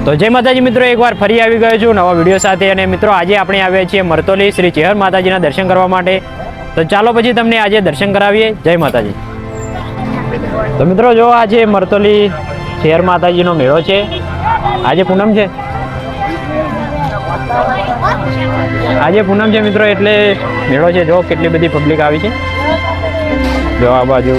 તો જય માતાજી મિત્રો, એકવાર ફરી આવી ગયો છું નવા વિડીયો સાથે। અને મિત્રો આજે આપણે આવ્યા છીએ મરતોલી શ્રી ચેહર માતાજીના દર્શન કરવા માટે। તો ચાલો પછી તમને આજે દર્શન કરાવીએ। જય માતાજી। તો મિત્રો જો આજે મરતોલી ચેહર માતાજીનો મેળો છે। આજે પૂનમ છે, આજે પૂનમ છે મિત્રો, એટલે મેળો છે। જો કેટલી બધી પબ્લિક આવી છે, જો આ બાજુ।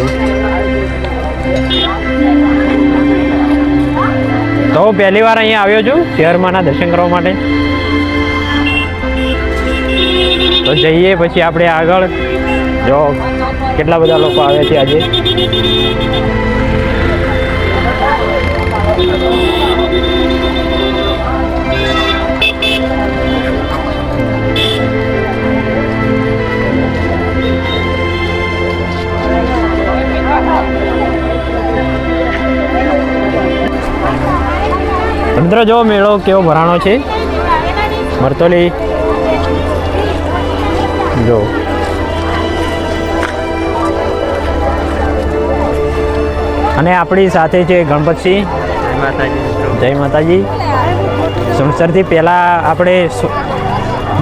તો હું પહેલી વાર અહીંયા આવ્યો છું ચેહરમાંના દર્શન કરવા માટે। તો જઈએ પછી આપણે આગળ। જો કેટલા બધા લોકો આવ્યા છે આજે। મિત્રો જો મેળો કેવો ભરાણો છે મરતોલી, જો અને આપણી સાથે છે ગણપતસિંહ। જય માતાજી। સુણસરથી પહેલાં આપણે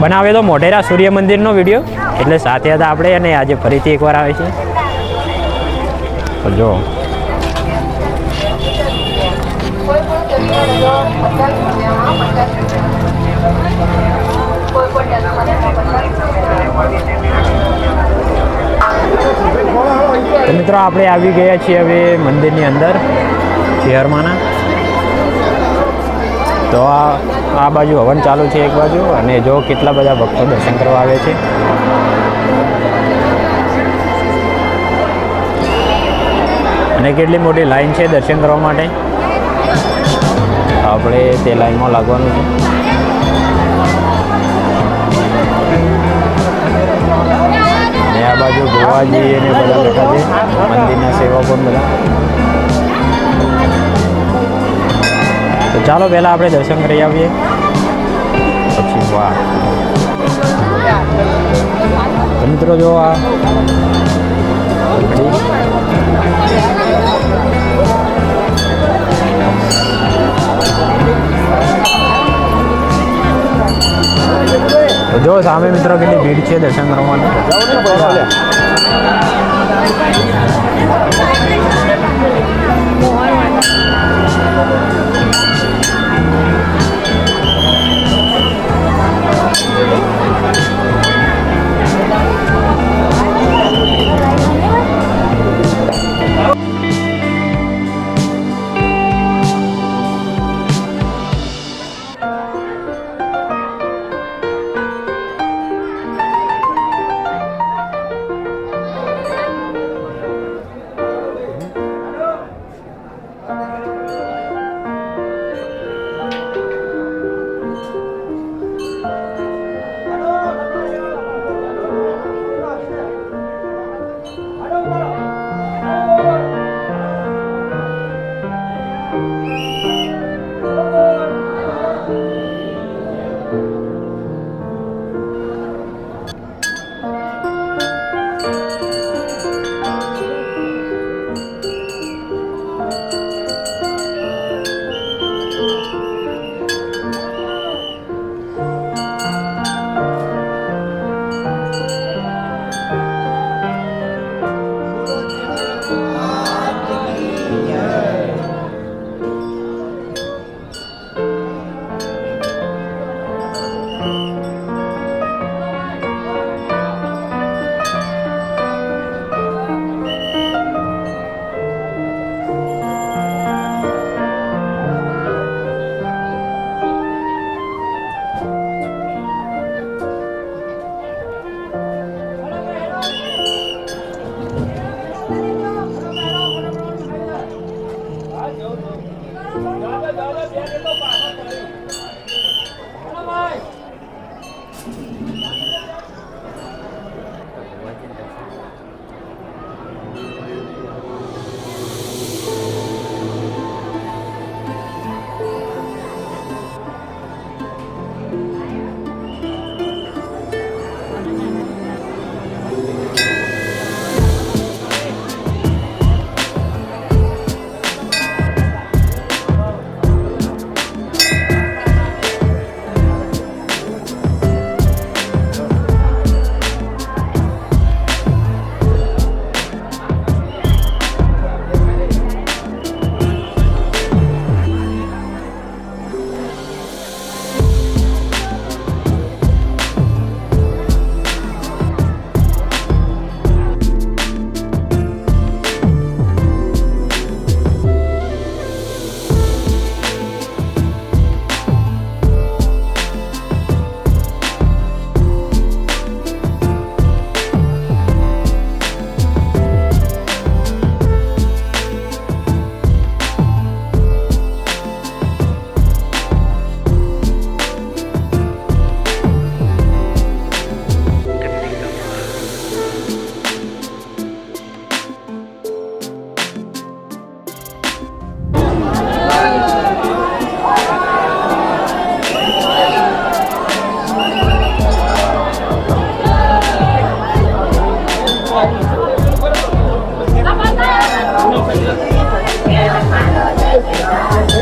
બનાવ્યો તો મોઢેરા સૂર્ય મંદિરનો વિડીયો, એટલે સાથે હતા આપણે, અને આજે ફરીથી એકવાર આવે છે। તો જો તો મિત્રો આપણે આવી ગયા છીએ હવે મંદિરની અંદર ચેહરમાંના। તો આ બાજુ હવન ચાલુ છે એક બાજુ, અને જો કેટલા બધા ભક્તો દર્શન કરવા આવે છે। અને કેટલી મોટી લાઈન છે દર્શન કરવા માટે। આપણે તે લાઈનમાં લાગવાનું છે। અને આ બાજુ ગોવાજી અને બધા બેઠા છે, મંદિરના સેવકો બધા। તો ચાલો પહેલાં આપણે દર્શન કરી આવીએ, પછી વાહ। તો મિત્રો જો આ જો સામે મિત્રો કેટલી ભીડ છે દર્શન કરવા માટે।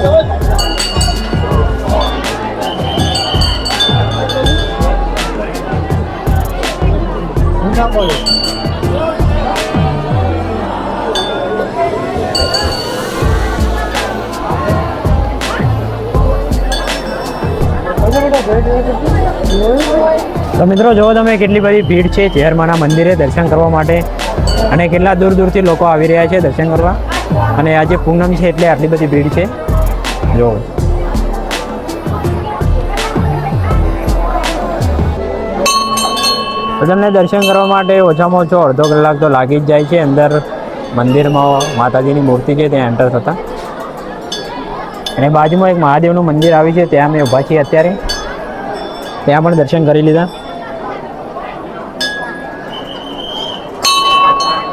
તો મિત્રો જો તમે કેટલી બધી ભીડ છે ચેહરમાના મંદિરે દર્શન કરવા માટે અને કેટલા દૂર દૂરથી લોકો આવી રહ્યા છે દર્શન કરવા અને આજે પૂનમ છે એટલે આટલી બધી ભીડ છે જો તો તમને દર્શન કરવા માટે ઓછામાં ઓછો અડધો કલાક તો લાગી જ જાય છે અંદર મંદિરમાં માતાજીની મૂર્તિ છે ત્યાં એન્ટર થતા અને બાજુમાં એક મહાદેવનું મંદિર આવ્યું છે ત્યાં અમે ઊભા છીએ અત્યારે ત્યાં પણ દર્શન કરી લીધા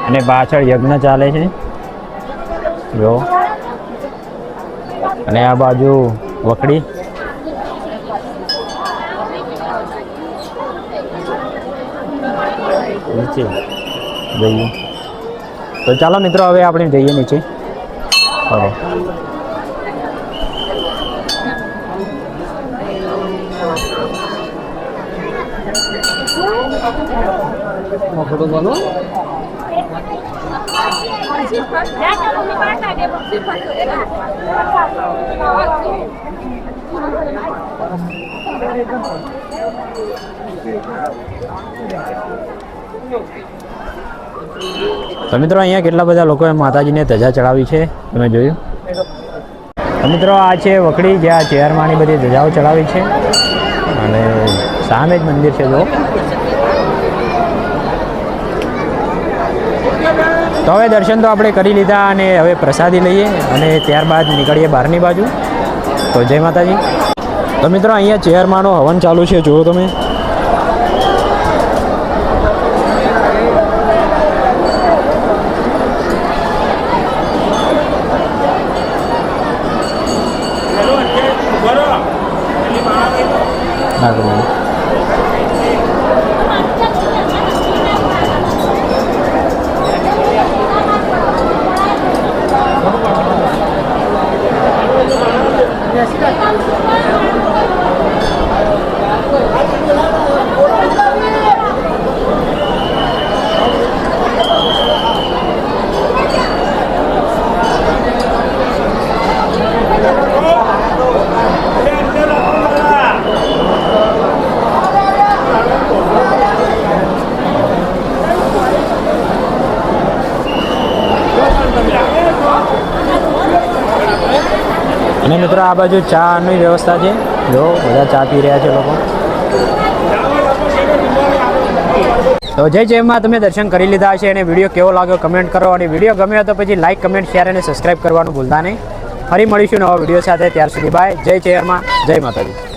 અને પાછળ યજ્ઞ ચાલે છે જો અને આ બાજુ વકડી નીચે જઈએ તો ચાલો મિત્રો હવે આપણે જઈએ નીચે હવે ફોટો બોલો તો મિત્રો અહીંયા કેટલા બધા લોકોએ માતાજીને ધજા ચડાવી છે તમે જોયું તો મિત્રો આ છે વકડી જ્યાં ચેહરમાની બધી ધજાઓ ચડાવી છે અને સામે જ મંદિર છે જો તો હવે દર્શન તો આપણે કરી લીધા અને હવે પ્રસાદી લઈએ અને ત્યારબાદ નીકળીએ બહારની બાજુ તો જય માતાજી તો મિત્રો અહીંયા ચેહરમાનો હવન ચાલુ છે જુઓ તમે અને મિત્રો આ બાજુ ચાની વ્યવસ્થા છે જો બધા ચા પી રહ્યા છે લોકો તો જય જયમાં તમે દર્શન કરી લીધા છે અને વિડીયો કેવો લાગ્યો કમેન્ટ કરો અને વિડીયો ગમ્યો તો પછી લાઈક કમેન્ટ શેર અને સબસ્ક્રાઈબ કરવાનું ભૂલતા નહીં ફરી મળીશું નવા વિડીયો સાથે ત્યાર સુધી બાય જય ચેહરમાં જય માતાજી